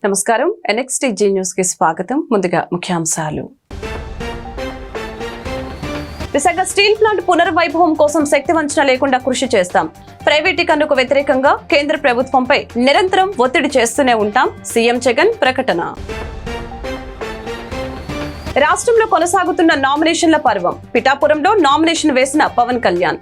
నమస్కారం. NXTG news కి స్వాగతం. ముందుగా ముఖ్యాంశాలు. విశాఖ స్టీల్ ప్లాంట్ పునర్వైభవం కోసం శక్తి వంచన లేకుండా కృషి చేస్తాం. ప్రైవేటీకరణకు వ్యతిరేకంగా కేంద్ర ప్రభుత్వంపై నిరంతరం ఒత్తిడి చేస్తూనే ఉంటాం. సీఎం జగన్ ప్రకటన. రాష్ట్రంలో కొనసాగుతున్న నామినేషన్ల పర్వం. పిఠాపురంలో నామినేషన్ వేసిన పవన్ కళ్యాణ్.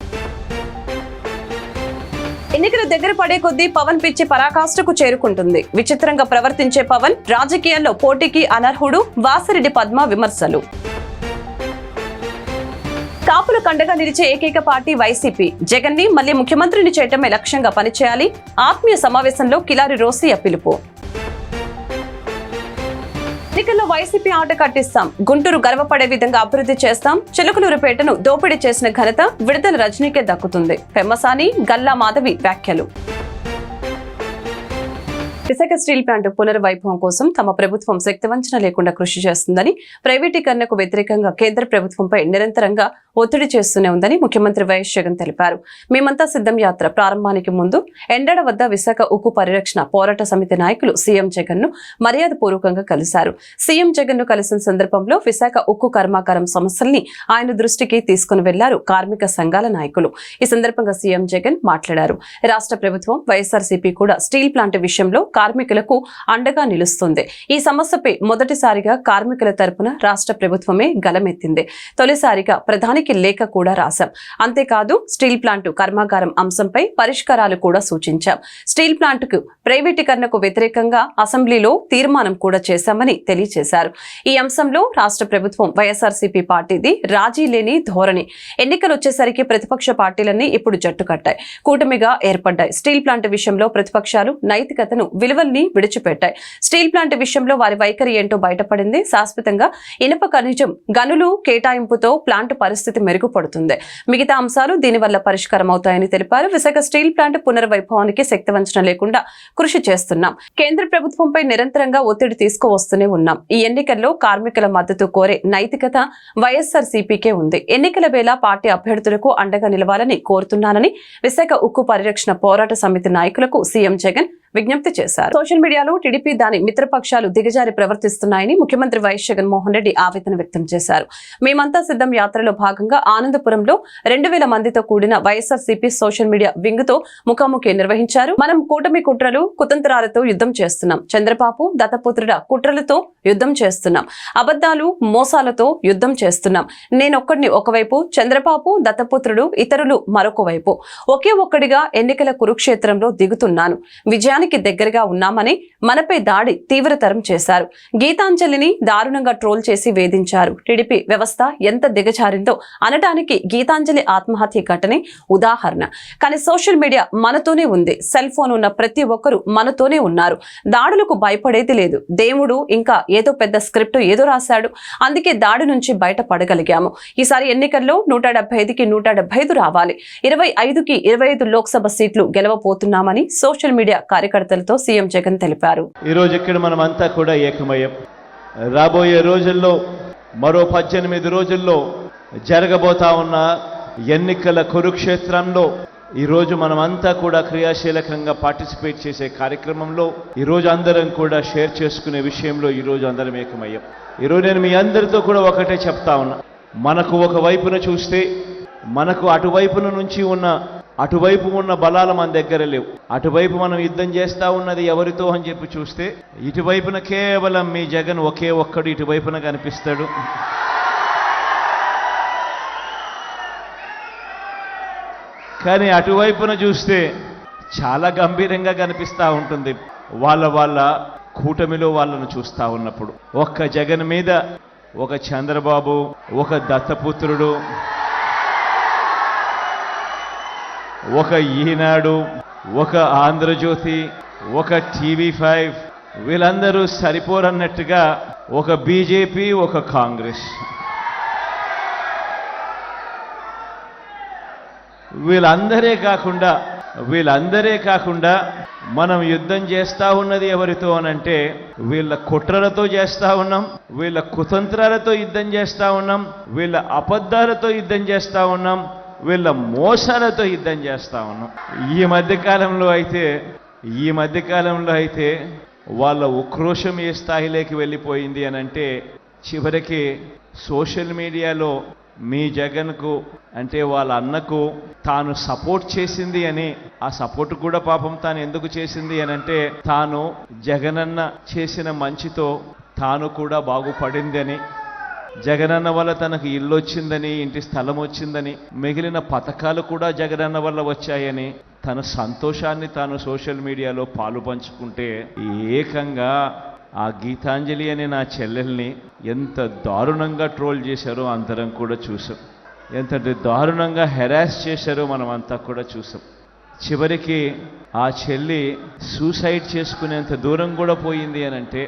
ఎన్నికలు దగ్గర పడే కొద్దీ పవన్ పిచ్చి పరాకాష్ఠకు చేరుకుంటుంది. విచిత్రంగా ప్రవర్తించే పవన్ రాజకీయాల్లో పోటీకి అనర్హుడు. వాసిరెడ్డి పద్మ విమర్శలు. కాపుల కండగా నిలిచే ఏకైక పార్టీ వైసీపీ. జగన్ ని మళ్లీ ముఖ్యమంత్రిని చేయటమే లక్ష్యంగా పనిచేయాలి. ఆత్మీయ సమావేశంలో కిలారి రోసియా పిలుపు. ఎన్నికల్లో వైసీపీ ఆట కట్టిస్తాం. గుంటూరు గర్వపడే విధంగా అభివృద్ధి చేస్తాం. చిలుకలూరుపేటను దోపిడీ చేసిన ఘనత విడుదల రజనీకే దక్కుతుంది. పెమ్మసాని, గల్లా మాధవి వ్యాఖ్యలు. విశాఖ స్టీల్ ప్లాంట్ పునర్వైభవం కోసం తమ ప్రభుత్వం శక్తివంచన లేకుండా కృషి చేస్తుందని, ప్రైవేటీకరణకు వ్యతిరేకంగా కేంద్ర ప్రభుత్వంపై నిరంతరంగా ఒత్తిడి చేస్తూనే ఉందని ముఖ్యమంత్రి వైఎస్ జగన్ తెలిపారు. మేమంతా సిద్ధం యాత్ర ప్రారంభానికి ముందు ఎండడ వద్ద విశాఖ ఉక్కు పరిరక్షణ పోరాట సమితి నాయకులు సీఎం జగన్ ను మర్యాదపూర్వకంగా కలిశారు. సీఎం జగన్ ను కలిసిన సందర్భంలో విశాఖ ఉక్కు కర్మాగారం సమస్యల్ని ఆయన దృష్టికి తీసుకుని వెళ్లారు కార్మిక సంఘాల నాయకులు. ఈ సందర్భంగా సీఎం జగన్ మాట్లాడారు. రాష్ట్ర ప్రభుత్వం వైఎస్ఆర్సీపీ కూడా స్టీల్ ప్లాంట్ విషయంలో కార్మికులకు అండగా నిలుస్తుంది. ఈ సమస్యపై మొదటిసారిగా కార్మికుల తరపున రాష్ట్ర ప్రభుత్వమే గలమెత్తింది. తొలిసారిగా ప్రధానికి లేఖ కూడా రాశాం. అంతేకాదు స్టీల్ ప్లాంట్ కర్మాగారం అంశంపై పరిష్కారాలు కూడా సూచించాం. స్టీల్ ప్లాంట్ కు ప్రైవేటీకరణకు వ్యతిరేకంగా అసెంబ్లీలో తీర్మానం కూడా చేశామని తెలియజేశారు. ఈ అంశంలో రాష్ట్ర ప్రభుత్వం వైఎస్ఆర్సీపీ పార్టీది రాజీ లేని ధోరణి. ఎన్నికలు వచ్చేసరికి ప్రతిపక్ష పార్టీలన్నీ ఇప్పుడు జట్టు కట్టాయి, కూటమిగా ఏర్పడ్డాయి. స్టీల్ ప్లాంట్ విషయంలో ప్రతిపక్షాలు నైతికతను విలువల్ని విడిచిపెట్టాయి. స్టీల్ ప్లాంట్ విషయంలో వారి వైఖరి ఏంటో బయటపడింది. శాశ్వతంగా ఇనుప ఖనిజం గనులు కేటాయింపుతో ప్లాంట్ పరిస్థితి మెరుగుపడుతుంది. మిగతా అంశాలు దీనివల్ల పరిష్కారం అవుతాయని తెలిపారు. విశాఖ స్టీల్ ప్లాంట్ పునర్వైభవానికి శక్తి వంచన లేకుండా కృషి చేస్తున్నాం. కేంద్ర ప్రభుత్వంపై నిరంతరంగా ఒత్తిడి తీసుకువస్తూనే ఉన్నాం. ఈ ఎన్నికల్లో కార్మికుల మద్దతు కోరే నైతికత వైఎస్ఆర్సీపీకే ఉంది. ఎన్నికల వేళ పార్టీ అభ్యర్థులకు అండగా నిలవాలని కోరుతున్నానని విశాఖ ఉక్కు పరిరక్షణ పోరాట సమితి నాయకులకు సీఎం జగన్ విజ్ఞప్తి చేశారు. సోషల్ మీడియాలో టీడీపీ దాని మిత్రపక్షాలు దిగజారి ప్రవర్తిస్తున్నాయని ముఖ్యమంత్రి వైఎస్ జగన్మోహన్ రెడ్డి ఆవేదన వ్యక్తం చేశారు. మేమంతా సిద్ధం యాత్రలో భాగంగా ఆనందపురంలో 2000 మందితో కూడిన వైఎస్ఆర్సీపీ సోషల్ మీడియా వింగ్ తో ముఖాముఖి నిర్వహించారు. మనం కూటమి కుట్రలు కుతంత్రాలతో యుద్ధం చేస్తున్నాం. చంద్రబాబు దత్తపుత్రుడ కుట్రలతో యుద్ధం చేస్తున్నాం. అబద్ధాలు మోసాలతో యుద్ధం చేస్తున్నాం. నేనొక్కడిని ఒకవైపు, చంద్రబాబు దత్తపుత్రుడు ఇతరులు మరొక వైపు, ఒకే ఒక్కడిగా ఎన్నికల కురుక్షేత్రంలో దిగుతున్నాను. విజయానికి దగ్గరగా ఉన్నామని మనపై దాడి తీవ్రతరం చేశారు. గీతాంజలిని దారుణంగా ట్రోల్ చేసి వేధించారు. టీడీపీ వ్యవస్థ ఎంత దిగజారిందో అనడానికి గీతాంజలి ఆత్మహత్య ఘటనే ఉదాహరణ. కానీ సోషల్ మీడియా మనతోనే ఉంది. సెల్ ఫోన్ ఉన్న ప్రతి ఒక్కరూ మనతోనే ఉన్నారు. దాడులకు భయపడేది లేదు. దేవుడు ఇంకా ఏదో పెద్ద స్క్రిప్ట్ ఏదో రాశాడు, అందుకే దాడి నుంచి బయటపడగలిగాము. ఈసారి ఎన్నికల్లో 175కి 175 రావాలి. 25కి 25 లోక్సభ సీట్లు గెలవబోతున్నామని సోషల్ మీడియా కార్యకర్తలతో సీఎం జగన్ తెలిపారు. ఈ రోజు ఇక్కడ మనం అంతా కూడా ఏకమయ్యాం. రాబోయే రోజుల్లో మరో 18 రోజుల్లో జరగబోతా ఉన్న ఎన్నికల కురుక్షేత్రంలో ఈరోజు మనమంతా కూడా క్రియాశీలకంగా పార్టిసిపేట్ చేసే కార్యక్రమంలో ఈరోజు అందరం కూడా షేర్ చేసుకునే విషయంలో ఈరోజు అందరం ఏకమయ్యాం. ఈరోజు నేను మీ అందరితో కూడా ఒకటే చెప్తా ఉన్నా. మనకు ఒక వైపున చూస్తే మనకు అటువైపు ఉన్న బలాలు మన దగ్గర లేవు. అటువైపు మనం యుద్ధం చేస్తా ఉన్నది ఎవరితో అని చెప్పి చూస్తే ఇటువైపున కేవలం మీ జగన్ ఒకే ఒక్కడు ఇటువైపున కనిపిస్తాడు. కానీ అటువైపున చూస్తే చాలా గంభీరంగా కనిపిస్తూ ఉంటుంది. వాళ్ళ కూటమిలో వాళ్ళను చూస్తూ ఉన్నప్పుడు ఒక్క జగన్ మీద ఒక చంద్రబాబు, ఒక దత్తపుత్రుడు, ఒక ఈనాడు, ఒక ఆంధ్రజ్యోతి, ఒక TV5 వీళ్ళందరూ సరిపోరన్నట్టుగా ఒక బీజేపీ, ఒక కాంగ్రెస్ వీళ్ళందరే కాకుండా మనం యుద్ధం చేస్తా ఉన్నది ఎవరితో అనంటే వీళ్ళ కుట్రలతో చేస్తా ఉన్నాం, వీళ్ళ కుతంత్రాలతో యుద్ధం చేస్తా ఉన్నాం, వీళ్ళ అబద్ధాలతో యుద్ధం చేస్తా ఉన్నాం, వీళ్ళ మోసాలతో యుద్ధం చేస్తా ఉన్నాం. ఈ మధ్యకాలంలో అయితే వాళ్ళ ఉక్రోషం ఏ స్థాయిలోకి వెళ్ళిపోయింది అని అంటే చివరికి సోషల్ మీడియాలో మీ జగన్కు అంటే వాళ్ళ అన్నకు తాను సపోర్ట్ చేసింది అని, ఆ సపోర్ట్ కూడా పాపం తాను ఎందుకు చేసింది అని అంటే తాను జగనన్న చేసిన మంచితో తాను కూడా బాగుపడింది అని, జగనన్న వల్ల తనకు ఇల్లు వచ్చిందని, ఇంటి స్థలం వచ్చిందని, మిగిలిన పథకాలు కూడా జగనన్న వల్ల వచ్చాయని తన సంతోషాన్ని తాను సోషల్ మీడియాలో పాలు పంచుకుంటే ఏకంగా ఆ గీతాంజలి అనే నా చెల్లెల్ని ఎంత దారుణంగా ట్రోల్ చేశారో అందరం కూడా చూసాం. ఎంత దారుణంగా హెరాస్ చేశారో మనం అంతా కూడా చూసాం. చివరికి ఆ చెల్లి సూసైడ్ చేసుకునేంత దూరం కూడా పోయింది అని అంటే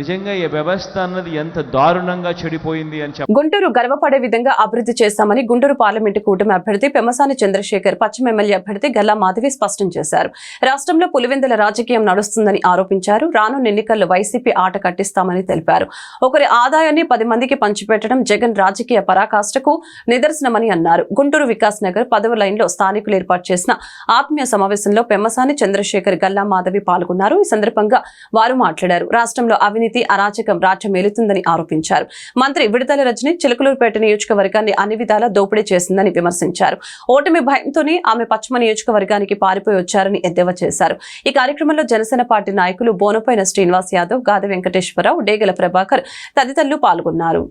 నిజంగా ఈ వ్యవస్థ అన్నది ఎంత దారుణంగా చెడిపోయింది అని గుంటూరు గర్వపడే విధంగా అభివృద్ధి చేస్తామని గుంటూరు పార్లమెంటు కూటమి అభ్యర్థి పెమ్మసాని చంద్రశేఖర్, పశ్చిమ ఎమ్మెల్యే అభ్యర్థి గల్లా మాధవి స్పష్టం చేశారు. రాష్ట్రంలో పులివెందుల రాజకీయం నడుస్తుందని ఆరోపించారు. రానున్న ఎన్నికల్లో వైసీపీ ఆట కట్టిస్తామని తెలిపారు. ఒకరి ఆదాయాన్ని 10 మందికి పంచిపెట్టడం జగన్ రాజకీయ పరాకాష్ఠకు నిదర్శనమని అన్నారు. గుంటూరు వికాస్ నగర్ 10వ లైన్లో స్థానికులు ఏర్పాటు చేసిన ఆత్మీయ సమావేశంలో పెమ్మసాని చంద్రశేఖర్, గల్లా మాధవి పాల్గొన్నారు. ఈ సందర్భంగా వారు మాట్లాడారు. రాష్ట్రంలో అవినీతి, అరాచకం రాజ్యమేలుతుందని ఆరోపించారు. మంత్రి విడతల రజని చిలకలూరుపేట నియోజకవర్గాన్ని అన్ని విధాలా దోపిడీ చేసిందని విమర్శించారు. ఓటమి భయంతోనే ఆమె పశ్చిమ నియోజకవర్గానికి పారిపోయి వచ్చారని ఎద్దేవా చేశారు. ఈ కార్యక్రమంలో జనసేన పార్టీ నాయకులు బోనపైన శ్రీనివాస్ యాదవ్, గాది వెంకటేశ్వరరావు, డేగల ప్రభాకర్ తదితరులు పాల్గొన్నారు.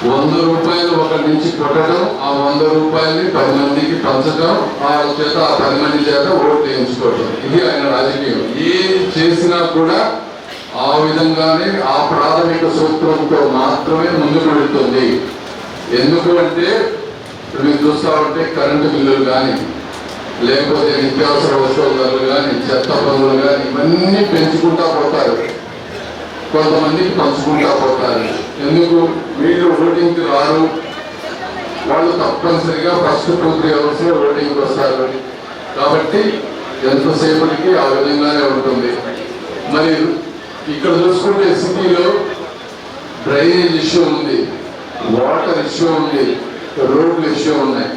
₹100 ఒకరి నుంచి కొట్టడం, ఆ ₹100 10 మందికి పంచడం, ఆ చేత ఆ 10 మంది చేత ఓట్లు వేయించుకోవడం, ఇది ఆయన రాజకీయం. ఏది చేసినా కూడా ఆ విధంగానే ఆ ప్రాథమిక సూత్రంతో మాత్రమే ముందుకు వెళుతుంది. ఎందుకు అంటే మీరు చూస్తా ఉంటే కరెంటు బిల్లులు కానీ, లేకపోతే నిత్యావసర వస్తువుల ధరలు కానీ, చెత్త పనులు కానీ, ఇవన్నీ పెంచుకుంటా పోతారు. కొంతమందికి పంచుకుంటా పోతారు. ఎందుకు? వీళ్ళు ఓటింగ్కి రారు, వాళ్ళు తప్పనిసరిగా ఫస్ట్ 2-3 అవర్స్ ఓటింగ్కి వస్తారు. కాబట్టి ఎంతసేపటికి ఆ విధంగానే ఉంటుంది. మరి ఇక్కడ చూసుకుంటే సిటీలో డ్రైనేజ్ ఇష్యూ ఉంది, వాటర్ ఇష్యూ ఉంది, రోడ్ల ఇష్యూ ఉన్నాయి.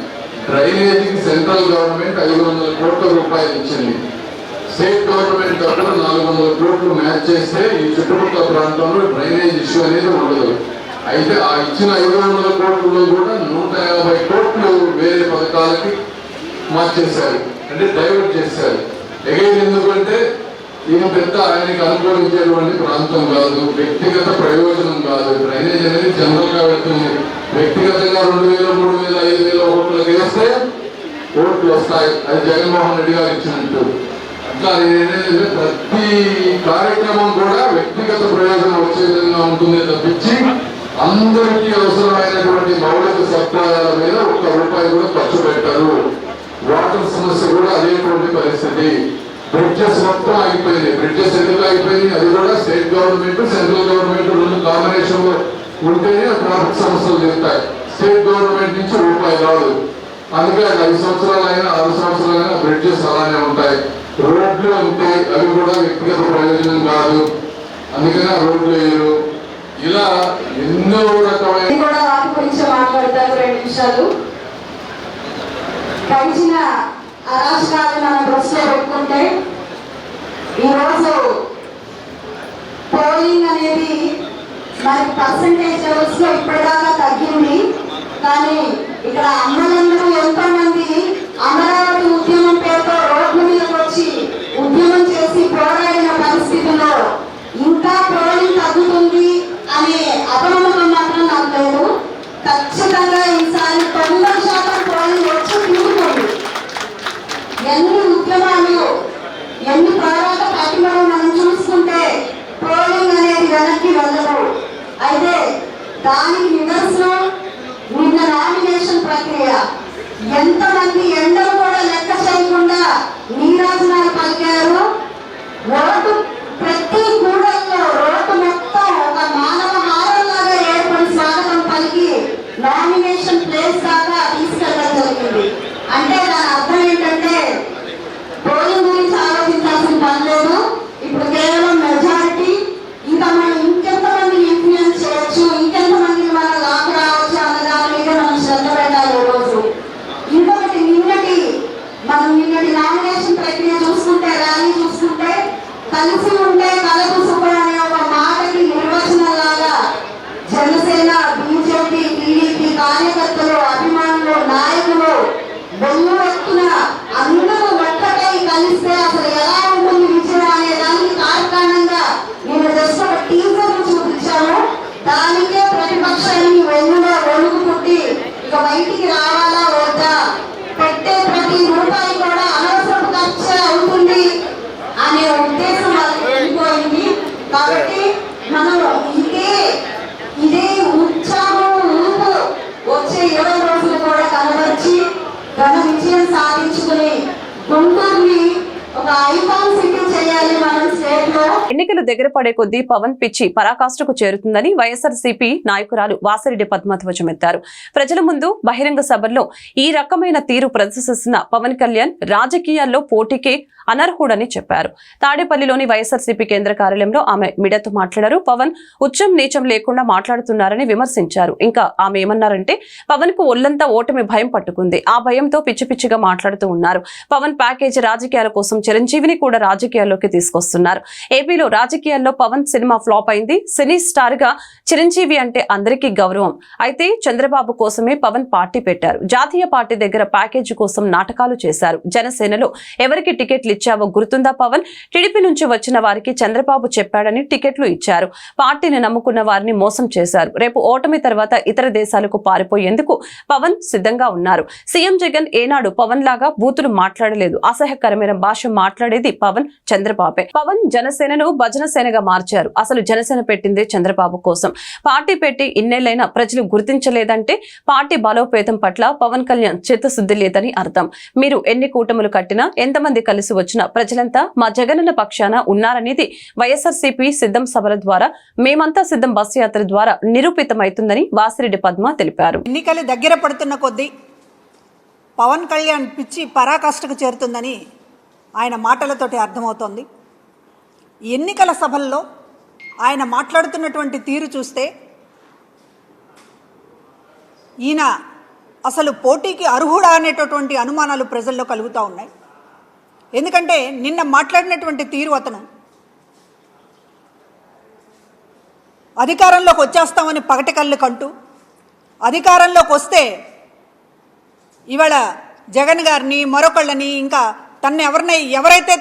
డ్రైనేజీకి సెంట్రల్ గవర్నమెంట్ ₹500 కోట్ల ఇచ్చింది. స్టేట్ గవర్నమెంట్ తరఫున 400 కోట్లు మ్యాచ్ చేస్తే ఈ చుట్టుపక్కల ప్రాంతంలో డ్రైనేజ్ ఇష్యూ అనేది ఉండదు. అయితే ఆ ఇచ్చిన 500 కోట్లలో కూడా 150 కోట్లు వేరే పథకాలకి మార్చేశారు, అంటే డైవర్ట్ చేశారు. ఎగైన్ ఎందుకంటే ఇది పెద్ద ఆయనకి అనుకూలించేటువంటి ప్రాంతం కాదు, వ్యక్తిగత ప్రయోజనం కాదు. డ్రైనేజ్ అనేది జనరల్ గా వెళ్తుంది. వ్యక్తిగతంగా 2000, 3000, 5000 కోట్లకు వేస్తే ఓట్లు వస్తాయి. అది జగన్మోహన్ రెడ్డి గారు ఇచ్చినట్టు. అట్లా నేనేంటంటే ప్రతి కార్యక్రమం కూడా వ్యక్తిగత ప్రయోజనం వచ్చే విధంగా ఉంటుంది తప్పించి అందరికీ అవసరమైనటువంటి మౌలిక సదుపాయాల మీద ₹1 కూడా ఖర్చు పెట్టారు. వాటర్ సమస్య కూడా అదేటువంటి పరిస్థితి. బ్రిడ్జెస్ మొత్తం ఆగిపోయింది. బ్రిడ్జెస్ ఎందుకు ఆగిపోయింది? అది కూడా state government, central government 2 combination లో ఉంటేనే ట్రాఫిక్ సమస్యలు జరుగుతాయి. స్టేట్ గవర్నమెంట్ నుంచి ₹1 రాదు. అందుకే 5 సంవత్సరాలైనా 6 సంవత్సరాలైనా బ్రిడ్జెస్ అలానే ఉంటాయి. రోడ్లు ఉంటే అవి కూడా వ్యక్తిగత ప్రయోజనం కాదు, అందుకనే రోడ్లు వేయరు. ఇలా ఎన్నో రకమైన వాటి గురించి మాట్లాడతారు. 2 నిమిషాలు. గడిచిన అరాచకాలు మనం దృష్టిలో పెట్టుకుంటే ఈరోజు పోలింగ్ అనేది మనకి పర్సంటేజ్ లెవెల్స్ లో ఇప్పటిదాకా తగ్గింది. కానీ ఇక్కడ అమ్మలందరూ ఎంతో మంది అమరావతి ఉద్యమం పేరుతో రోడ్ల మీదకి వచ్చి ఉద్యమం చేసి పోరాడిన పరిస్థితుల్లో ఇంకా పోలింగ్ తగ్గుతుంది అనే అపనమ్మకం మాత్రం నాకు లేదు. ఖచ్చితంగా ఈసారి 90% పోలింగ్ వచ్చి తీరుతుంది. ఎన్ని ఉద్యమాలు, ఎన్ని పోరాట పట్టుబడులు మనం చూసుకుంటే పోలింగ్ అనేది వెనక్కి వెళ్ళదు. అయితే దానికి నిదర్శనం నిన్న నామినేషన్ ప్రక్రియ. ఎంతమంది ఎండలు కూడా లెక్క చేయకుండా నీరాజనాలు పలికారు. రోడ్డు ప్రతి కూడల్లో రోడ్డు మొత్తం ఒక మానవ హారంలాగా ఏర్పడి స్వాగతం పలికి నామినేషన్ ప్లేస్ దాకా తీసుకెళ్ళడం జరిగింది. అంటే దాని అర్థం ఏంటంటే పోలింగ్ గురించి ఆలోచించాల్సిన పని లేదు. ఇప్పుడు కేవలం మెజారిటీ, ఇంకా మనం ఇంకెంతమంది ఇన్ఫ్లుయెన్స్ చేయొచ్చు, ఇంకెంతమందిని మనం లాక్ రావచ్చు అన్న దాని మీద మనం శ్రద్ధ పెట్టాలి. ఈ రోజు ఇంకొకటి, నిన్నటి కార్యకర్తలు, అభిమానులు, నాయకులు బొమ్ము వస్తున్న అందరూ ఒక్కటై కలిస్తే అసలు ఎలా ఉంటుంది విజయం అనే దానికి తార్కాణంగా నేను జస్ట్ ఒక టీజర్ చూపించాను. దానికే ప్రతిపక్షాన్ని వెన్నులో ఒడుగు పుట్టి ఇక బయటికి రావాలా వద్దా, పెట్టే ప్రతి రూపాయి కూడా అనవసరపు ఖర్చు అవుతుంది అనే ఉద్దేశం వాళ్ళకి వెళ్ళిపోయింది. కాబట్టి మనం ఇదే ఉత్సాహం ఊపు వచ్చే 20 రోజులు కూడా కనబరిచి ఘన విజయం సాధించుకుని గుంటూరుని ఒక ఐకాన్ సిటీ చేయాలి మనం స్టేట్ లో. ఎన్నికలు దగ్గర పడే కొద్దీ పవన్ పిచ్చి పరాకాష్ఠకు చేరుతుందని వైఎస్ఆర్సీపీ నాయకురాలు వాసిరెడ్డి పద్మ ధ్వజమెత్తారు. ప్రజల ముందు బహిరంగ సభల్లో ఈ రకమైన తీరు ప్రదర్శిస్తున్న పవన్ కళ్యాణ్ రాజకీయాల్లో పోటీకే అనర్హుడని చెప్పారు. తాడేపల్లిలోని వైఎస్ఆర్సీపీ కేంద్ర కార్యాలయంలో ఆమె మీడియాతో మాట్లాడారు. పవన్ ఉచ్చం నీచం లేకుండా మాట్లాడుతున్నారని విమర్శించారు. ఇంకా ఆమె ఏమన్నారంటే, పవన్ కు ఒళ్లంతా ఓటమి భయం పట్టుకుంది, ఆ భయంతో పిచ్చి పిచ్చిగా మాట్లాడుతూ ఉన్నారు. పవన్ ప్యాకేజీ రాజకీయాల కోసం చిరంజీవిని కూడా రాజకీయాల్లోకి తీసుకొస్తున్నారు. ఏపీలో రాజకీయాల్లో పవన్ సినిమా ఫ్లాప్ అయింది. సినీ స్టార్ గా చిరంజీవి అంటే అందరికీ గౌరవం. అయితే చంద్రబాబు కోసమే పవన్ పార్టీ పెట్టారు. జాతీయ పార్టీ దగ్గర ప్యాకేజీ కోసం నాటకాలు చేశారు. జనసేనలో ఎవరికి టికెట్లు ఇచ్చావో గుర్తుందా పవన్? టీడీపీ నుంచి వచ్చిన వారికి చంద్రబాబు చెప్పాడని టికెట్లు ఇచ్చారు. పార్టీని నమ్ముకున్న వారిని మోసం చేశారు. రేపు ఓటమి తర్వాత ఇతర దేశాలకు పారిపోయేందుకు పవన్ సిద్ధంగా ఉన్నారు. సీఎం జగన్ ఏనాడు పవన్ లాగా బూతులు మాట్లాడలేదు. అసహ్యకరమైన భాష మాట్లాడేది పవన్, చంద్రబాబే. పవన్ జనసేనను భజన సేనగా మార్చారు. అసలు జనసేన పెట్టిందే చంద్రబాబు కోసం. పార్టీ పెట్టి ఇన్నేళ్లైనా ప్రజలు గుర్తించలేదంటే పార్టీ బలోపేతం పట్ల పవన్ కళ్యాణ్ చిత్తశుద్ధి లేదని అర్థం. మీరు ఎన్ని కూటములు కట్టినా, ఎంతమంది కలిసి వచ్చినా ప్రజలంతా మా జగనన్న పక్షాన ఉన్నారనేది వైఎస్ఆర్సీపీ సిద్ధం సభల ద్వారా, మేమంతా సిద్ధం బస్సు యాత్ర ద్వారా నిరూపితమవుతుందని వాసిరెడ్డి పద్మ తెలిపారు. ఎన్నికలు దగ్గర పడుతున్న కొద్దీ పవన్ కళ్యాణ్ పిచ్చి పరాకాష్ఠకు చేరుతుందని ఆయన మాటలతోటి అర్థమవుతోంది. ఎన్నికల సభల్లో ఆయన మాట్లాడుతున్నటువంటి తీరు చూస్తే ఈయన అసలు పోటీకి అర్హుడా అనేటటువంటి అనుమానాలు ప్రజల్లో కలుగుతూ ఉన్నాయి. ఎందుకంటే నిన్న మాట్లాడినటువంటి తీరు, అతను అధికారంలోకి వచ్చేస్తామని పగటి కళ్ళు కంటూ, అధికారంలోకి వస్తే ఇవాళ జగన్ గారిని మరొకళ్ళని, ఇంకా ఎవరైతే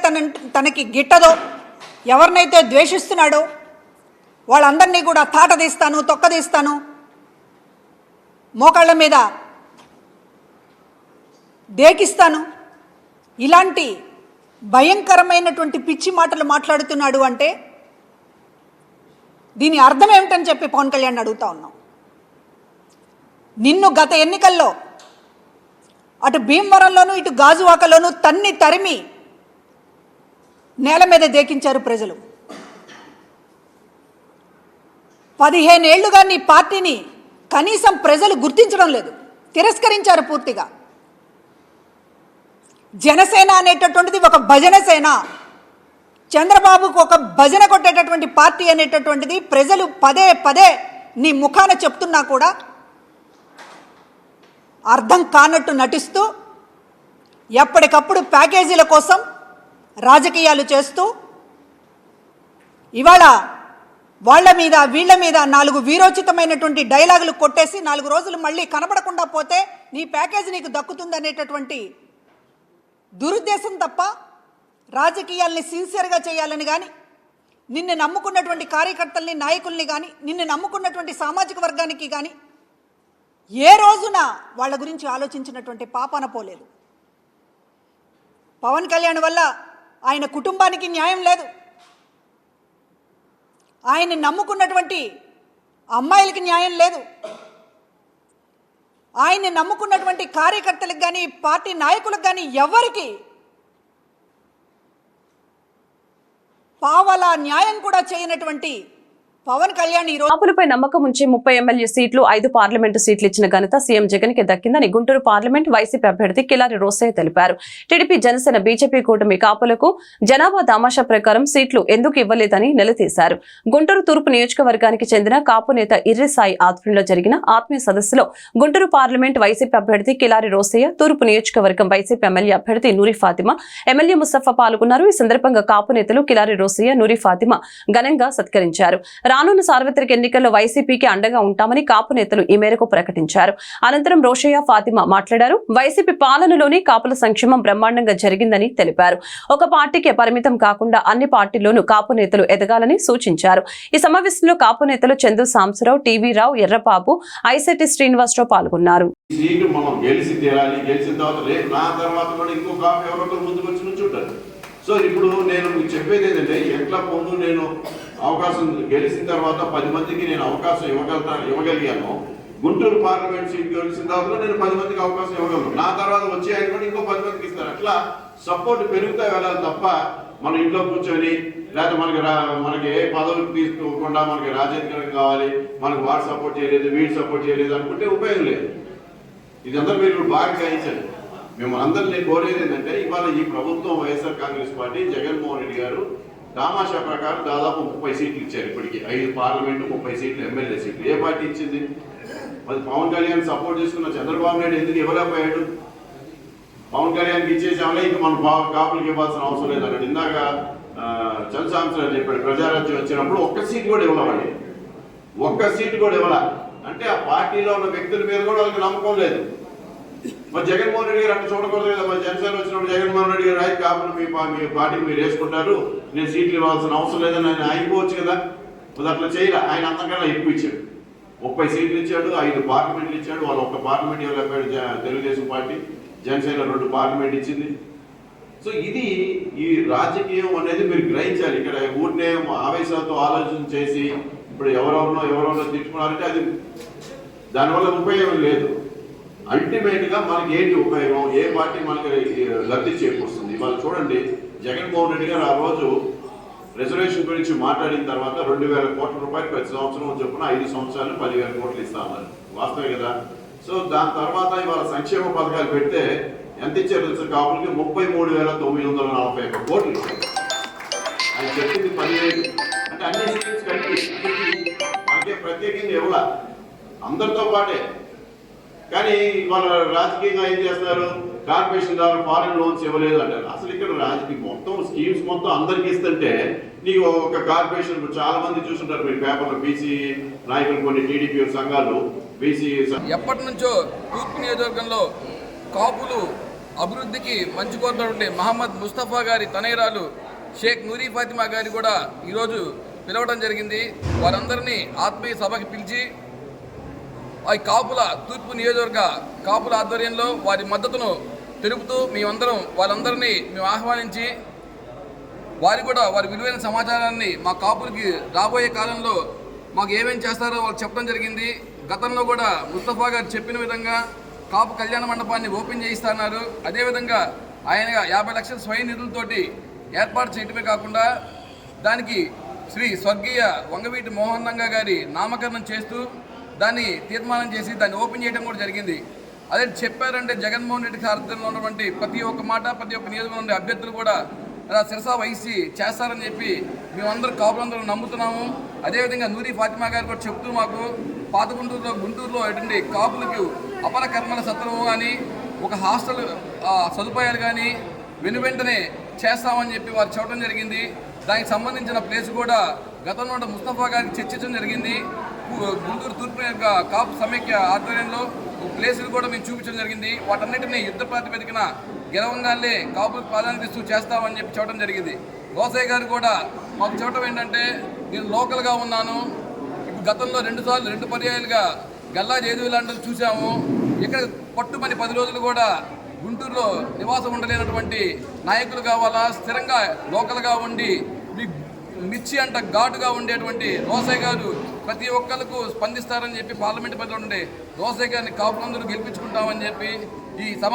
తనకి గిట్టదో, ఎవరినైతే ద్వేషిస్తున్నాడో వాళ్ళందరినీ కూడా తాటదీస్తాను, తొక్కదీస్తాను, మోకాళ్ళ మీద దేకిస్తాను, ఇలాంటి భయంకరమైనటువంటి పిచ్చి మాటలు మాట్లాడుతున్నాడు అంటే దీని అర్థం ఏమిటని చెప్పి పవన్ కళ్యాణ్ అడుగుతా ఉన్నాం. నిన్ను గత ఎన్నికల్లో అటు భీమవరంలోనూ ఇటు గాజువాకలోనూ తరిమి నేల మీద దేకించారు ప్రజలు. 15 ఏళ్లుగా నీ పార్టీని కనీసం ప్రజలు గుర్తించడం లేదు, తిరస్కరించారు పూర్తిగా. జనసేన అనేటటువంటిది ఒక భజన సేన, చంద్రబాబుకు ఒక భజన కొట్టేటటువంటి పార్టీ అనేటటువంటిది ప్రజలు పదే పదే నీ ముఖాన చెప్తున్నా కూడా అర్థం కానట్టు నటిస్తూ ఎప్పటికప్పుడు ప్యాకేజీల కోసం రాజకీయాలు చేస్తూ ఇవాళ వాళ్ళ మీద వీళ్ళ మీద 4 వీరోచితమైనటువంటి డైలాగులు కొట్టేసి 4 రోజులు మళ్ళీ కనబడకుండా పోతే నీ ప్యాకేజీ నీకు దక్కుతుందనేటటువంటి దురుద్దేశం తప్ప రాజకీయాల్ని సిన్సియర్గా చేయాలని కానీ, నిన్ను నమ్ముకున్నటువంటి కార్యకర్తల్ని, నాయకుల్ని కానీ, నిన్ను నమ్ముకున్నటువంటి సామాజిక వర్గానికి కానీ ఏ రోజున వాళ్ళ గురించి ఆలోచించినటువంటి పాపాన పోలేదు. పవన్ కళ్యాణ్ వల్ల ఆయన కుటుంబానికి న్యాయం లేదు, ఆయన్ని నమ్ముకున్నటువంటి అమ్మాయిలకి న్యాయం లేదు, ఆయన్ని నమ్ముకున్నటువంటి కార్యకర్తలకు కానీ, పార్టీ నాయకులకు కానీ ఎవరికి పావలా న్యాయం కూడా చేయనటువంటి పవన్ కళ్యాణ్ ఈ రోజు కాపులపై నమ్మకం ఉంచి 30 ఎమ్మెల్యే సీట్లు, 5 పార్లమెంటు సీట్లు ఇచ్చిన ఘనత సీఎం జగన్ కి దక్కిందని గుంటూరు పార్లమెంట్ వైసీపీ అభ్యర్థి కిలారి రోసయ్య తెలిపారు. టీడీపీ, జనసేన, బీజేపీ కూటమి కాపులకు జనాభా దామాషా ప్రకారం సీట్లు ఎందుకు ఇవ్వలేదని నిలదీశారు. గుంటూరు తూర్పు నియోజకవర్గానికి చెందిన కాపు నేత ఇర్రి సాయి ఆధ్వర్యంలో జరిగిన ఆత్మీయ సదస్సులో గుంటూరు పార్లమెంట్ వైసీపీ అభ్యర్థి కిలారి రోసయ్య, తూర్పు నియోజకవర్గం వైసీపీ ఎమ్మెల్యే అభ్యర్థి నూరి ఫాతిమా, ఎమ్మెల్యే ముస్తఫా పాల్గొన్నారు. ఈ సందర్భంగా కాపు నేతలు కిలారి రోసయ్య, నూరి ఫాతిమా ఘనంగా సత్కరించారు. రానున్న సార్వత్రిక ఎన్నికల్లో వైసీపీకి అండగా ఉంటామని కాపు నేతలు ఈ మేరకు ప్రకటించారు. అనంతరం రోషయ్య, ఫాతిమా మాట్లాడారు. వైసీపీ పాలనలోని కాపుల సంక్షేమం బ్రహ్మాండంగా జరిగిందని తెలిపారు. ఒక పార్టీకే పరిమితం కాకుండా అన్ని పార్టీల్లోనూ కాపు నేతలు ఎదగాలని సూచించారు. ఈ సమావేశంలో కాపు నేతలు చందు సాంబశివరావు, టీవీ రావు, ఎర్రబాబు, ఐసెటి శ్రీనివాసరావు పాల్గొన్నారు. సీటు మనం గెలిచి తీరాలి. గెలిచిన తర్వాత రేపు నా తర్వాత కూడా ఇంకో కాపు ఎవరొకరు ముందుకు వచ్చి నుంచుంటారు. సో ఇప్పుడు నేను మీకు చెప్పేది ఏంటంటే, ఎట్లా ముందు నేను అవకాశం గెలిచిన తర్వాత 10 మందికి నేను అవకాశం ఇవ్వగలిగాను. గుంటూరు పార్లమెంట్ సీట్ గెలిచిన తర్వాత నేను 10 మందికి అవకాశం ఇవ్వగలను. నా తర్వాత వచ్చే ఆయన కూడా ఇంకో 10 మందికి ఇస్తారు. అట్లా సపోర్ట్ పెరుగుతా వెళ్ళాలి తప్ప మన ఇంట్లో కూర్చొని లేకపోతే మనకి ఏ పదవులు తీసుకోకుండా మనకి రాజకీయం కావాలి, మనకు వాడు సపోర్ట్ చేయలేదు, వీడు సపోర్ట్ చేయలేదు అనుకుంటే ఉపయోగం లేదు. ఇదంతా మీరు బాగా గ్రహించండి. మేము అందరినీ కోరేది ఏంటంటే, ఇవాళ ఈ ప్రభుత్వం వైఎస్ఆర్ కాంగ్రెస్ పార్టీ జగన్మోహన్ రెడ్డి గారు తమాషా ప్రకారం దాదాపు 30 సీట్లు ఇచ్చారు. ఇప్పటికి 5 పార్లమెంటు, 30 సీట్లు ఎమ్మెల్యే సీట్లు. ఏ పార్టీ ఇచ్చింది? మరి పవన్ కళ్యాణ్ సపోర్ట్ చేసుకున్న చంద్రబాబు నాయుడు ఎందుకు ఇవ్వలేకపోయాడు? పవన్ కళ్యాణ్కి ఇచ్చేసామలే, ఇంక మనం కాపులకి ఇవ్వాల్సిన అవసరం లేదన్నాడు. ఇందాక చంద్రశేఖర్ చెప్పాడు, ప్రజారాజ్యం వచ్చినప్పుడు ఒక్క సీటు కూడా ఇవ్వలేమండి. ఒక్క సీటు కూడా ఇవ్వాల అంటే ఆ పార్టీలో ఉన్న వ్యక్తుల మీద కూడా వాళ్ళకి నమ్మకం లేదు. మరి జగన్మోహన్ రెడ్డి గారు అట్లా చూడకూడదు కదా. మరి జనసేన వచ్చినప్పుడు జగన్మోహన్ రెడ్డి గారు అయితే కాపులు మీ పార్టీకి మీరు వేసుకుంటారు, నేను సీట్లు ఇవ్వాల్సిన అవసరం లేదని ఆయన అయిపోవచ్చు కదా. మరి అట్లా చేయలే. ఆయన అంతకన్నా ఎక్కువ ఇచ్చాడు. 30 సీట్లు ఇచ్చాడు, 5 పార్లమెంట్లు ఇచ్చాడు. వాళ్ళు ఒక్క పార్లమెంట్ ఇవ్వలేకపోయాడు తెలుగుదేశం పార్టీ. జనసేన 2 పార్లమెంట్ ఇచ్చింది. సో ఇది ఈ రాజకీయం అనేది మీరు గ్రహించాలి. ఇక్కడ ఊరినే ఆవేశాలతో ఆలోచన చేసి ఇప్పుడు ఎవరెవరో తిట్టుకున్నారంటే అది దానివల్ల ఉపయోగం లేదు. అల్టిమేట్గా మనకి ఏంటి ఉపయోగం? ఏ పార్టీ మనకి లబ్ధి చేకూరుస్తుంది? ఇవాళ చూడండి, జగన్మోహన్ రెడ్డి గారు ఆ రోజు రిజర్వేషన్ గురించి మాట్లాడిన తర్వాత 2000 కోట్ల రూపాయలు ప్రతి సంవత్సరం చొప్పున 5 సంవత్సరాలు 10,000 కోట్లు ఇస్తా ఉన్నారు. వాస్తవే కదా. సో దాని తర్వాత ఇవాళ సంక్షేమ పథకాలు పెడితే ఎంత ఇచ్చారు తెలుసు? కాపులకి 33,941 కోట్లు ఇచ్చారు. ఆయన చెప్పింది 10,000. అంటే అన్ని స్కీమ్స్ కలిపి మనకే ప్రత్యేకంగా ఇవ్వాల, అందరితో పాటే. కానీ వాళ్ళ రాజకీయంగా ఏం చేస్తున్నారు? కార్పొరేషన్ ద్వారా ఫారెన్ లోన్స్ ఇవ్వలేదు అంటారు. అసలు ఇక్కడ రాజకీయ మొత్తం స్కీమ్స్ మొత్తం అందరికి ఇస్తుంటే నీకు ఒక కార్పొరేషన్ చాలా మంది చూస్తుంటారు మీరు పేపర్లో, బీసీ నాయకులు, కొన్ని టీడీపీ సంఘాలు బీసీ ఎప్పటి నుంచో తూర్పు నియోజకవర్గంలో కాపులు అభివృద్ధికి మంచి కోరుతున్నటువంటి మహమ్మద్ ముస్తఫా గారి తనయురాలు షేక్ నూరీ ఫాతిమా గారి కూడా ఈరోజు పిలవడం జరిగింది. వారందరినీ ఆత్మీయ సభకి పిలిచి ఆ కాపుల తూర్పు నియోజకవర్గ కాపుల ఆధ్వర్యంలో వారి మద్దతును తెలుపుతూ మేమందరం వాళ్ళందరినీ మేము ఆహ్వానించి వారి కూడా వారి విలువైన సమాచారాన్ని మా కాపులకి రాబోయే కాలంలో మాకు ఏమేమి చేస్తారో వాళ్ళు చెప్పడం జరిగింది. గతంలో కూడా ముస్తఫా గారు చెప్పిన విధంగా కాపు కళ్యాణ మండపాన్ని ఓపెన్ చేయిస్తున్నారు. అదేవిధంగా ఆయన 50 లక్షల స్వయం నిధులతోటి ఏర్పాటు చేయడమే కాకుండా దానికి శ్రీ స్వర్గీయ వంగవీటి మోహన్నంగా గారి నామకరణం చేస్తూ దాన్ని తీర్మానం చేసి దాన్ని ఓపెన్ చేయడం కూడా జరిగింది. అదే చెప్పారంటే జగన్మోహన్ రెడ్డి సారథ్యంలో ఉన్నటువంటి ప్రతి ఒక్క మాట, ప్రతి ఒక్క నియోజకవర్గంలో ఉండే అభ్యర్థులు కూడా శిరసా వహిసి చేస్తారని చెప్పి మేమందరూ కాపులందరూ నమ్ముతున్నాము. అదేవిధంగా నూరీ ఫాతిమా గారు కూడా చెప్తూ మాకు పాత గుంటూరులో ఎటువంటి కాపులకు అపర కర్మల సత్రము కానీ ఒక హాస్టల్ సదుపాయాలు కానీ వెనువెంటనే చేస్తామని చెప్పి వారు చెప్పడం జరిగింది. దానికి సంబంధించిన ప్లేస్ కూడా గతంలో ముస్తఫా గారికి చర్చించడం జరిగింది. గుంటూరు తూర్పు కాపు సమైక్య ఆధ్వర్యంలో ప్లేసులు కూడా మేము చూపించడం జరిగింది. వాటన్నిటినీ యుద్ధ ప్రాతిపదికన గెలవంగానే కాపులకు ప్రాధాన్యత ఇస్తూ చేస్తామని చెప్పి చెప్పడం జరిగింది. రోసయ్య గారు కూడా మాకు చెప్పడం ఏంటంటే, నేను లోకల్గా ఉన్నాను, ఇప్పుడు గతంలో 2 పర్యాయాలుగా గల్లా జయదేవులాంటి చూసాము. ఇక్కడ పట్టుమని 10 రోజులు కూడా గుంటూరులో నివాసం ఉండలేనటువంటి నాయకులు కావాలా, స్థిరంగా లోకల్గా ఉండి మిర్చి అంట ఘాటుగా ఉండేటువంటి రోసయ్య గారు ప్రతి ఒక్కరికి స్పందిస్తారని చెప్పి పార్లమెంట్ పరిధిలో ఉండే రోసయ్య గారిని కాపులందరూ గెలిపించుకుంటామని చెప్పి ఈ సభ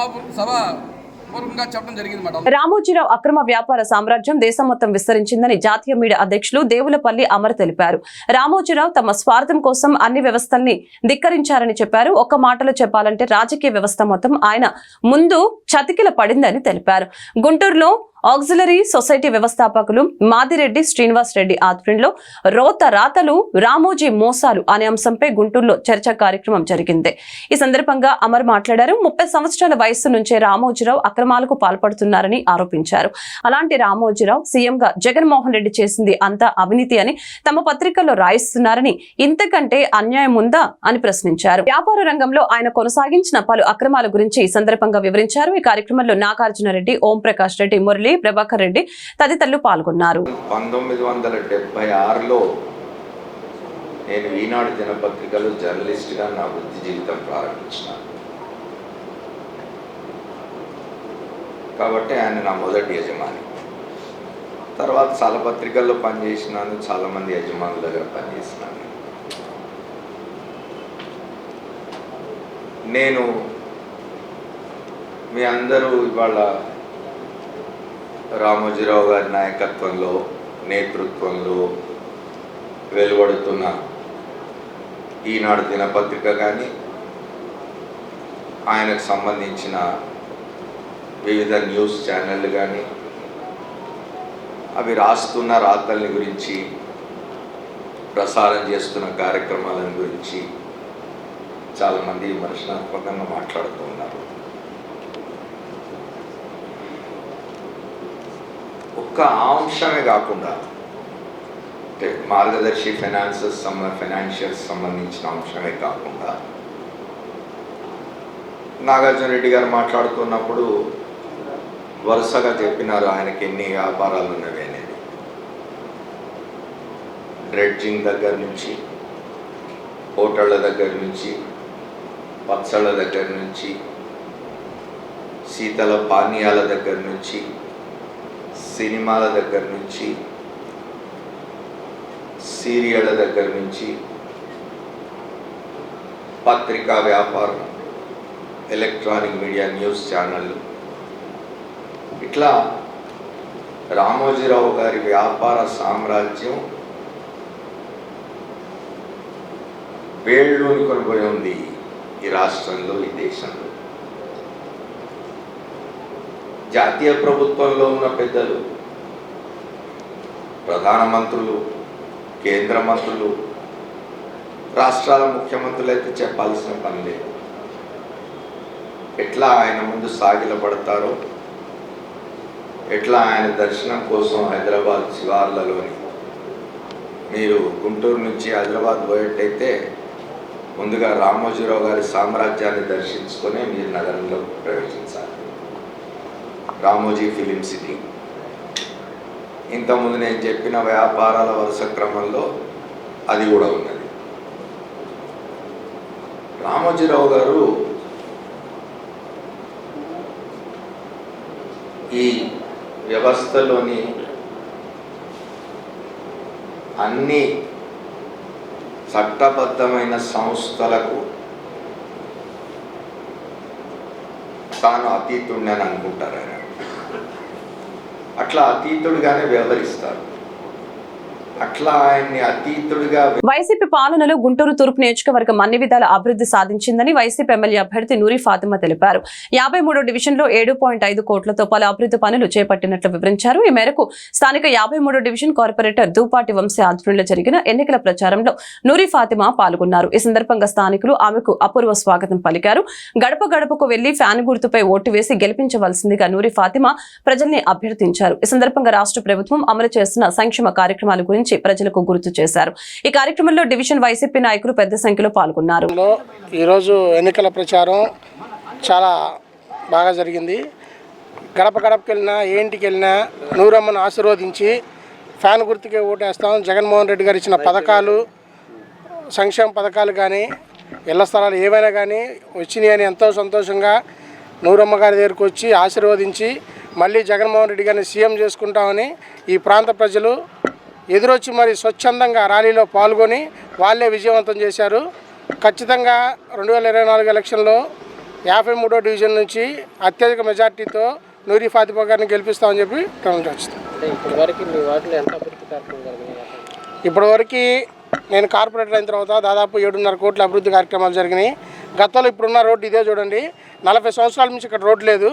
చెప్పడం జరిగింది. రామోజీరావు అక్రమ వ్యాపార సామ్రాజ్యం దేశం మొత్తం విస్తరించిందని జాతీయ మీడియా అధ్యక్షులు దేవులపల్లి అమర్ తెలిపారు. రామోజీరావు తమ స్వార్థం కోసం అన్ని వ్యవస్థల్ని ధిక్కరించారని చెప్పారు. ఒక్క మాటలో చెప్పాలంటే రాజకీయ వ్యవస్థ మొత్తం ఆయన ముందు చతికిల పడిందని తెలిపారు. గుంటూరులో ఆక్సిలరీ సొసైటీ వ్యవస్థాపకులు మాదిరెడ్డి శ్రీనివాస్ రెడ్డి ఆధ్వర్యంలో రోత రాతలు రామోజీ మోసాలు అనే అంశంపై గుంటూరులో చర్చా కార్యక్రమం జరిగింది. ఈ సందర్భంగా అమర్ మాట్లాడారు. 30 సంవత్సరాల వయస్సు నుంచే రామోజీరావు అక్రమాలకు పాల్పడుతున్నారని ఆరోపించారు. అలాంటి రామోజీరావు సీఎంగా జగన్మోహన్ రెడ్డి చేసింది అంతా అవినీతి అని తమ పత్రికల్లో రాయిస్తున్నారని, ఇంతకంటే అన్యాయం ఉందా అని ప్రశ్నించారు. వ్యాపార రంగంలో ఆయన కొనసాగించిన పలు అక్రమాల గురించి ఈ సందర్భంగా వివరించారు. ఈ కార్యక్రమంలో నాగార్జున రెడ్డి, ఓం ప్రకాష్ రెడ్డి, మురళి, ప్రభాకర్ రెడ్డి తదితరులు పాల్గొన్నారు. 1976లో నేను ఈనాడు దినపత్రికలో జర్నలిస్ట్గా నా వృత్తి జీవితం ప్రారంభించినాను. కాబట్టి ఆయన నా మొదటి యజమాని. తర్వాత చాలా పత్రికల్లో పనిచేసినాను, చాలామంది యజమానుల దగ్గర పనిచేసినాను. నేను మీ అందరూ ఇవాళ రామోజీరావు గారి నాయకత్వంలో, నేతృత్వంలో వెలువడుతున్న ఈనాడు దినపత్రిక కానీ, ఆయనకు సంబంధించిన వివిధ న్యూస్ ఛానళ్ళు కానీ, అవి రాస్తున్న రాతల్ని గురించి, ప్రసారం చేస్తున్న కార్యక్రమాలను గురించి చాలామంది విమర్శనాత్మకంగా మాట్లాడుతూ ఉన్నారు. ఒక్క అంశమే కాకుండా అంటే మార్గదర్శి ఫైనాన్షియల్స్ సంబంధించిన అంశమే కాకుండా నాగార్జున రెడ్డి గారు మాట్లాడుతున్నప్పుడు వరుసగా చెప్పినారు ఆయనకి ఎన్ని వ్యాపారాలు ఉన్నవి అనేది. డ్రెడ్జింగ్ దగ్గర నుంచి, హోటళ్ళ దగ్గర నుంచి, పచ్చళ్ళ దగ్గర నుంచి, శీతల పానీయాల దగ్గర నుంచి, సినిమాల దగ్గర నుంచి, సీరియళ్ళ దగ్గర నుంచి, పత్రికా వ్యాపారం, ఎలక్ట్రానిక్ మీడియా, న్యూస్ ఛానళ్ళు, ఇట్లా రామోజీరావు గారి వ్యాపార సామ్రాజ్యం వేళ్ళూని కొనిపోయి ఉంది ఈ రాష్ట్రంలో, ఈ దేశంలో. జాతీయ ప్రభుత్వంలో ఉన్న పెద్దలు, ప్రధానమంత్రులు, కేంద్ర మంత్రులు, రాష్ట్రాల ముఖ్యమంత్రులు అయితే చెప్పాల్సిన పని లేదు. ఎట్లా ఆయన ముందు సాగిలపడతారో, ఎట్లా ఆయన దర్శనం కోసం హైదరాబాద్ శివార్లలోని, మీరు గుంటూరు నుంచి హైదరాబాద్ పోయేటైతే ముందుగా రామోజీరావు గారి సామ్రాజ్యాన్ని దర్శించుకొని మీరు నగరంలో ప్రవేశించాలి. రామోజీ ఫిలిం సిటీ, ఇంతకుముందు నేను చెప్పిన వ్యాపారాల వరుస క్రమంలో అది కూడా ఉన్నది. రామోజీరావు గారు ఈ వ్యవస్థలోని అన్ని చట్టబద్ధమైన సంస్థలకు తాను అతీతుడిని అని అనుకుంటారు. ఆయన అట్లా అతీతుడిగానే వ్యవహరిస్తారు. అట్లా ఆయన్ని అతీతుడిగా వైసీపీ పాలనలో గుంటూరు తూర్పు నియోజకవర్గం అన్ని విధాల అభివృద్ధి సాధించిందని వైసీపీ ఎమ్మెల్యే అభ్యర్థి నూరి ఫాతిమా తెలిపారు. 53వ డివిజన్లో 7.5 కోట్లతో పలు అభివృద్ధి పనులు చేపట్టినట్లు వివరించారు. ఈ మేరకు స్థానిక 53వ డివిజన్ కార్పొరేటర్ దూపాటి వంశీ ఆధ్వర్యంలో జరిగిన ఎన్నికల ప్రచారంలో నూరి ఫాతిమా పాల్గొన్నారు. ఈ సందర్భంగా స్థానికులు ఆమెకు అపూర్వ స్వాగతం పలికారు. గడప గడపకు వెళ్లి ఫ్యాన్ గుర్తుపై ఓటు వేసి గెలిపించవలసిందిగా నూరి ఫాతిమా ప్రజల్ని అభ్యర్థించారు. ఈ సందర్భంగా రాష్ట్ర ప్రభుత్వం అమలు చేస్తున్న సంక్షేమ కార్యక్రమాల గురించి ప్రజలకు గుర్తు చేశారు. ఈ కార్యక్రమంలో డివిజన్ వైసీపీ నాయకులు పెద్ద సంఖ్యలో పాల్గొన్నారు. ఈరోజు ఎన్నికల ప్రచారం చాలా బాగా జరిగింది. గడప గడపకి వెళ్ళినా, ఏ ఇంటికి వెళ్ళినా నూరమ్మను ఆశీర్వదించి ఫ్యాన్ గుర్తుకే ఓటేస్తాం. జగన్మోహన్ రెడ్డి గారు ఇచ్చిన పథకాలు, సంక్షేమ పథకాలు కానీ, ఇళ్ల స్థలాలు ఏవైనా కానీ వచ్చినాయి అని ఎంతో సంతోషంగా నూరమ్మ గారి దగ్గరికి వచ్చి ఆశీర్వదించి మళ్ళీ జగన్మోహన్ రెడ్డి గారిని సీఎం చేసుకుంటామని ఈ ప్రాంత ప్రజలు ఎదురొచ్చి మరి స్వచ్ఛందంగా ర్యాలీలో పాల్గొని వాళ్ళే విజయవంతం చేశారు. ఖచ్చితంగా 2024 ఎలక్షన్లో 53వ డివిజన్ నుంచి అత్యధిక మెజార్టీతో నూరి ఫాతిమా గారిని గెలిపిస్తామని చెప్పి వచ్చింది. ఇప్పటివరకు నేను కార్పొరేటర్ అయిన తర్వాత దాదాపు 7.5 కోట్ల అభివృద్ధి కార్యక్రమాలు జరిగినాయి. గతంలో ఇప్పుడున్న రోడ్డు ఇదే చూడండి. 40 సంవత్సరాల నుంచి ఇక్కడ రోడ్డు లేదు.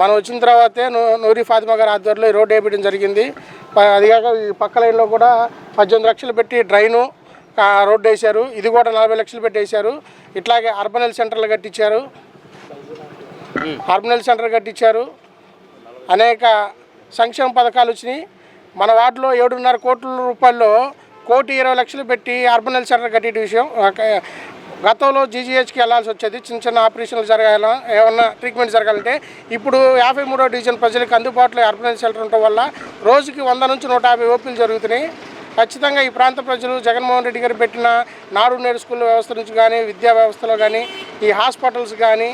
మనం వచ్చిన తర్వాతే నూరి ఫాతిమా గారి ఆధ్వర్యంలో ఈ రోడ్డు వేయడం జరిగింది. అదిగాక ఈ పక్క లైన్లో కూడా 18 లక్షలు పెట్టి డ్రైను రోడ్డు వేశారు. ఇది కూడా 40 లక్షలు పెట్టి వేశారు. ఇట్లాగే అర్బన్ హెల్త్ సెంటర్లు కట్టించారు. అనేక సంక్షేమ పథకాలు వచ్చినాయి. మన వార్డులో 7.5 కోట్ల రూపాయల్లో 1,20,00,000 పెట్టి అర్బన్ హెల్త్ సెంటర్ కట్టే విషయం. గతంలో జీజీహెచ్కి వెళ్ళాల్సి వచ్చేది, చిన్న ఆపరేషన్లు జరగాల, ఏమన్నా ట్రీట్మెంట్ జరగాలంటే. ఇప్పుడు 53వ డివిజన్ ప్రజలకు అందుబాటులో అర్బన్ హెల్త్ సెంటర్ ఉండటం వల్ల రోజుకి 100 నుంచి 150 ఓపీలు జరుగుతున్నాయి. ఖచ్చితంగా ఈ ప్రాంత ప్రజలు జగన్మోహన్ రెడ్డి గారు పెట్టిన నాడు నేడు స్కూల్ వ్యవస్థ నుంచి కానీ, విద్యా వ్యవస్థలో కానీ, ఈ హాస్పిటల్స్ కానీ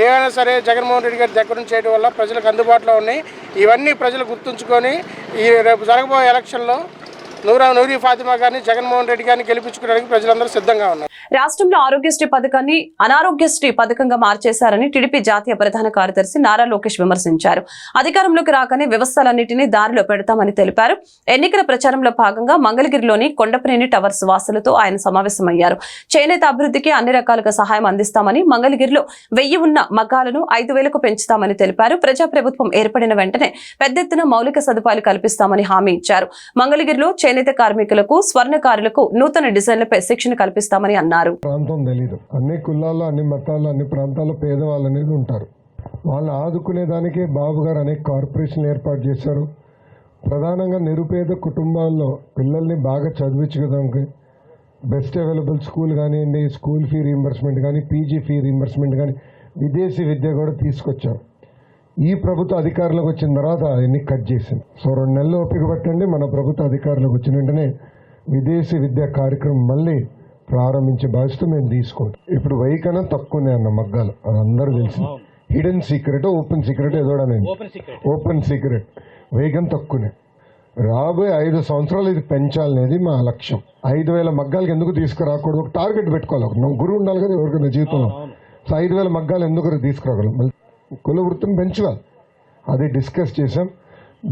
ఏవైనా సరే జగన్మోహన్ రెడ్డి గారి దగ్గర నుంచి చేయడం వల్ల ప్రజలకు అందుబాటులో ఉన్నాయి. ఇవన్నీ ప్రజలు గుర్తుంచుకొని ఈ రేపు జరగబోయే ఎలక్షన్లో నూరి ఫాతిమా గారిని, జగన్మోహన్ రెడ్డి గారిని గెలిపించుకోవడానికి ప్రజలందరూ సిద్ధంగా ఉన్నారు. రాష్ట్రంలో ఆరోగ్యశ్రీ పథకాన్ని అనారోగ్యశ్రీ పథకంగా మార్చేశారని టీడీపీ జాతీయ ప్రధాన కార్యదర్శి నారా లోకేష్ విమర్శించారు. అధికారంలోకి రాగానే వ్యవస్థలన్నింటినీ దారిలో పెడతామని తెలిపారు. ఎన్నికల ప్రచారంలో భాగంగా మంగళగిరిలోని కొండపనేని టవర్స్ వాసులతో ఆయన సమావేశమయ్యారు. చేనేత అభివృద్ధికి అన్ని రకాలుగా సహాయం అందిస్తామని, మంగళగిరిలో 1000 ఉన్న మగ్గాలను 5,000కు పెంచుతామని తెలిపారు. ప్రజాప్రభుత్వం ఏర్పడిన వెంటనే పెద్ద ఎత్తున మౌలిక సదుపాయాలు కల్పిస్తామని హామీ ఇచ్చారు. మంగళగిరిలో చేనేత కార్మికులకు, స్వర్ణకారులకు నూతన డిజైన్లపై శిక్షణ కల్పిస్తామని అన్నారు. ప్రాంతం తెలీదు. అన్ని కులాల్లో, అన్ని మతాల్లో, అన్ని ప్రాంతాల్లో పేదవాళ్ళు అనేది ఉంటారు. వాళ్ళని ఆదుకునేదానికే బాబు గారు అనేక కార్పొరేషన్లు ఏర్పాటు చేశారు. ప్రధానంగా నిరుపేద కుటుంబాల్లో పిల్లల్ని బాగా చదివించడానికి బెస్ట్ అవైలబుల్ స్కూల్ కానివ్వండి, స్కూల్ ఫీ రీయింబర్స్మెంట్ కానీ, పీజీ ఫీ రీయింబర్స్మెంట్ కానీ, విదేశీ విద్య కూడా తీసుకొచ్చారు. ఈ ప్రభుత్వ అధికారులకు వచ్చిన తర్వాత అవన్నీ కట్ చేసింది. సో 2 నెలలు ఓపిక పట్టండి. మన ప్రభుత్వ అధికారులకు వచ్చిన వెంటనే విదేశీ విద్యా కార్యక్రమం మళ్ళీ ప్రారంభించే బాధ్యత మేము తీసుకుంటాం. ఇప్పుడు 1000 కన్నా తక్కువనే అన్న మగ్గాలు, అది అందరూ తెలిసి. హిడెన్ సీక్రెట్, ఓపెన్ సీక్రెట్ ఏదోడనండి, ఓపెన్ సీక్రెట్ 1000 కన్నా తక్కువనే. రాబోయే 5 సంవత్సరాలు ఇది పెంచాలనేది మా లక్ష్యం. 5,000 మగ్గాలకి ఎందుకు తీసుకురాకూడదు? ఒక టార్గెట్ పెట్టుకోవాలి. ఒక గురువు ఉండాలి కదా ఎవరికైనా జీవితంలో. సో 5,000 మగ్గాలు ఎందుకు తీసుకురాగలం? మళ్ళీ కుల వృత్తిని పెంచాలి. అది డిస్కస్ చేసాం.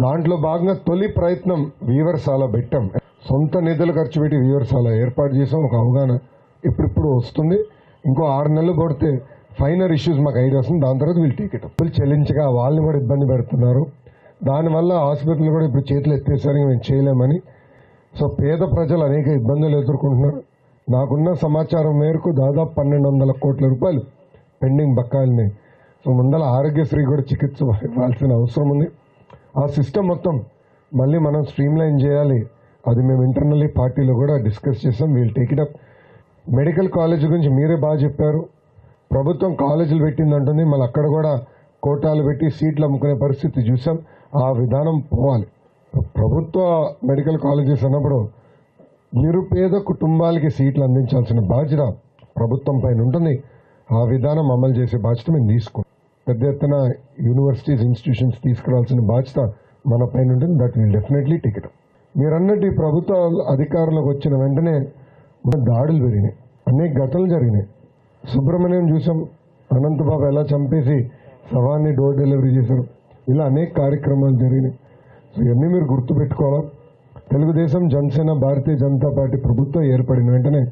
దాంట్లో భాగంగా తొలి ప్రయత్నం వీవర్సాల పెట్టాం. సొంత నిధులు ఖర్చు పెట్టి వీవర్సాల ఏర్పాటు చేసాం. ఒక అవగాహన ఇప్పుడు వస్తుంది. ఇంకో 6 నెలలు పడితే ఫైనల్ ఇష్యూస్ మాకు ఐడియా వస్తుంది. దాని తర్వాత వీళ్ళు టికెట్ చెల్లించగా వాళ్ళని కూడా ఇబ్బంది పెడుతున్నారు. దానివల్ల ఆసుపత్రులు కూడా ఇప్పుడు చేతులు ఎత్తేసరికి మేము చేయలేమని. సో పేద ప్రజలు అనేక ఇబ్బందులు ఎదుర్కొంటున్నారు. నాకున్న సమాచారం మేరకు దాదాపు 1,200 కోట్ల రూపాయలు పెండింగ్ బకాయిల్ని. సో ముందర ఆరోగ్యశ్రీ కూడా చికిత్స ఇవ్వాల్సిన అవసరం ఉంది. ఆ సిస్టమ్ మొత్తం మళ్ళీ మనం స్ట్రీమ్లైన్ చేయాలి. అది మేము ఇంటర్నల్లీ పార్టీలో కూడా డిస్కస్ చేసాం. We'll take it up. Medical college గురించి మీరే బాగా చెప్పారు. ప్రభుత్వం కాలేజీలు పెట్టిందంటుంది, మళ్ళీ అక్కడ కూడా కోటాలు పెట్టి సీట్లు అమ్ముకునే పరిస్థితి చూసాం. ఆ విధానం పోవాలి. ప్రభుత్వ మెడికల్ కాలేజెస్ అన్నప్పుడు నిరుపేద కుటుంబాలకి సీట్లు అందించాల్సిన బాధ్యత ప్రభుత్వం పైన ఉంటుంది. ఆ విధానం అమలు చేసే బాధ్యత మేము తీసుకుంటాం. పెద్ద ఎత్తున యూనివర్సిటీస్, ఇన్స్టిట్యూషన్స్ తీసుకురావాల్సిన బాధ్యత మన పైన ఉంటుంది. That will definitely take it up. మీరు అన్నట్టు ఈ ప్రభుత్వ అధికారులకు వచ్చిన వెంటనే దాడులు పెరిగినాయి, అనేక ఘటనలు జరిగినాయి. సుబ్రహ్మణ్యం చూసాం, అనంతబాబు ఎలా చంపేసి శవాన్ని డోర్ డెలివరీ చేశారు. ఇలా అనేక కార్యక్రమాలు జరిగినాయి. సో ఇవన్నీ మీరు గుర్తుపెట్టుకోవాలి. తెలుగుదేశం, జనసేన, భారతీయ జనతా పార్టీ ప్రభుత్వం ఏర్పడిన వెంటనే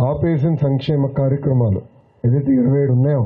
ఆపేసిన సంక్షేమ కార్యక్రమాలు ఏదైతే 27 ఉన్నాయో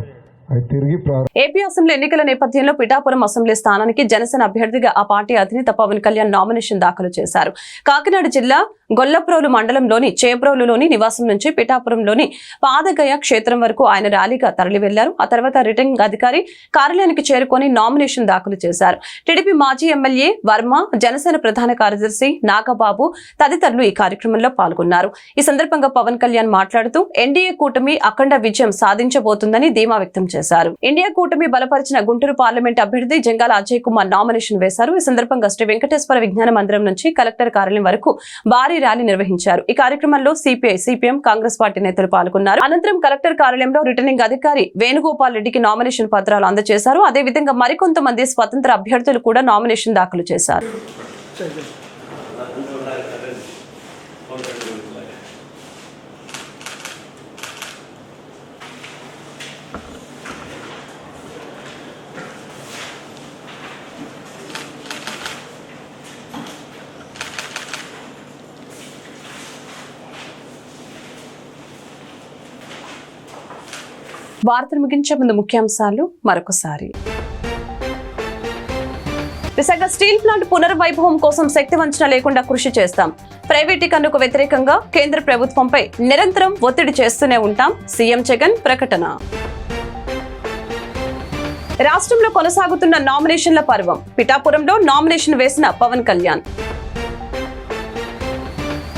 ఏపీ అసెంబ్లీ ఎన్నికల నేపథ్యంలో పిఠాపురం అసెంబ్లీ స్థానానికి జనసేన అభ్యర్థిగా ఆ పార్టీ అధినేత పవన్ కళ్యాణ్ నామినేషన్ దాఖలు చేశారు. కాకినాడ జిల్లా గొల్లప్రోలు మండలంలోని చేబ్రోలులోని నివాసం నుంచి పిఠాపురంలోని పాదగయ క్షేత్రం వరకు ఆయన ర్యాలీగా తరలి వెళ్లారు. ఆ తర్వాత రిటర్నింగ్ అధికారి కార్యాలయానికి చేరుకొని నామినేషన్ దాఖలు చేశారు. టీడీపీ మాజీ ఎమ్మెల్యే వర్మ, జనసేన ప్రధాన కార్యదర్శి నాగబాబు తదితరులు ఈ కార్యక్రమంలో పాల్గొన్నారు. ఈ సందర్భంగా పవన్ కళ్యాణ్ మాట్లాడుతూ ఎన్డీఏ కూటమి అఖండ విజయం సాధించబోతుందని ధీమా వ్యక్తం చేశారు. ఇండియా కూటమి బలపరిచిన గుంటూరు పార్లమెంట్ అభ్యర్థి జంగాల అజయ్ కుమార్ నామినేషన్ వేశారు. ఈ సందర్భంగా శ్రీ వెంకటేశ్వర విజ్ఞాన మందిరం నుంచి కలెక్టర్ కార్యాలయం వరకు భారీ ర్యాలీ నిర్వహించారు. ఈ కార్యక్రమంలో సిపిఐ, సిపిఎం, కాంగ్రెస్ పార్టీ నేతలు పాల్గొన్నారు. అనంతరం కలెక్టర్ కార్యాలయంలో రిటర్నింగ్ అధికారి వేణుగోపాల్ రెడ్డికి నామినేషన్ పత్రాలు అందజేశారు. అదేవిధంగా మరికొంతమంది స్వతంత్ర అభ్యర్థులు కూడా నామినేషన్ దాఖలు చేశారు. వార్తలు ముగించే ముందు ముఖ్యాంశాలు మరొకసారి. విశాఖ స్టీల్ ప్లాంట్ పునర్వైభవం కోసం శక్తి వంచన లేకుండా కృషి చేస్తాం. ప్రైవేటీకరణకు వ్యతిరేకంగా కేంద్ర ప్రభుత్వంపై నిరంతరం ఒత్తిడి చేస్తూనే ఉంటాం. సీఎం జగన్ ప్రకటన. రాష్ట్రంలో కొనసాగుతున్న నామినేషన్ల పర్వం. పిఠాపురంలో నామినేషన్ వేసిన పవన్ కళ్యాణ్.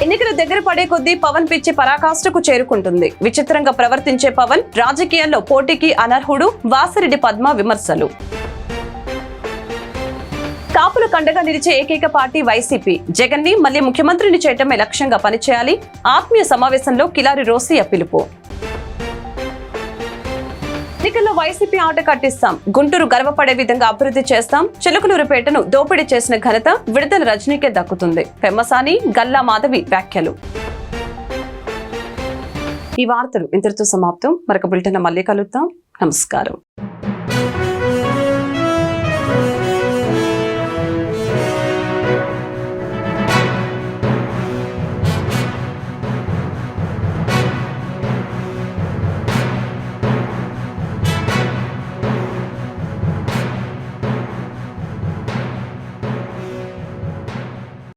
ఎన్నికలు దగ్గర పడే కొద్దీ పవన్ పిచ్చి పరాకాష్ఠకు చేరుకుంటుంది. విచిత్రంగా ప్రవర్తించే పవన్ రాజకీయాల్లో పోటీకి అనర్హుడు. వాసిరెడ్డి పద్మ విమర్శలు. కాపుల కండగా నిలిచే ఏకైక పార్టీ వైసీపీ. జగన్ ని మళ్లీ ముఖ్యమంత్రిని చేయటమే లక్ష్యంగా పనిచేయాలి. ఆత్మీయ సమావేశంలో కిలారి రోసియా పిలుపు. ఎన్నికల్లో వైసీపీ ఆట కట్టిస్తాం. గుంటూరు గర్వపడే విధంగా అభివృద్ధి చేస్తాం. చిలుకలూరుపేటను దోపిడీ చేసిన ఘనత విడుదల రజనీకే దక్కుతుంది. పెమ్మసాని, గల్లా మాధవి వ్యాఖ్యలు. ఈ వార్తలు ఇంతటితో సమాప్తం. మరొక బులెటిన్ మళ్ళీ కలుద్దాం. నమస్కారం.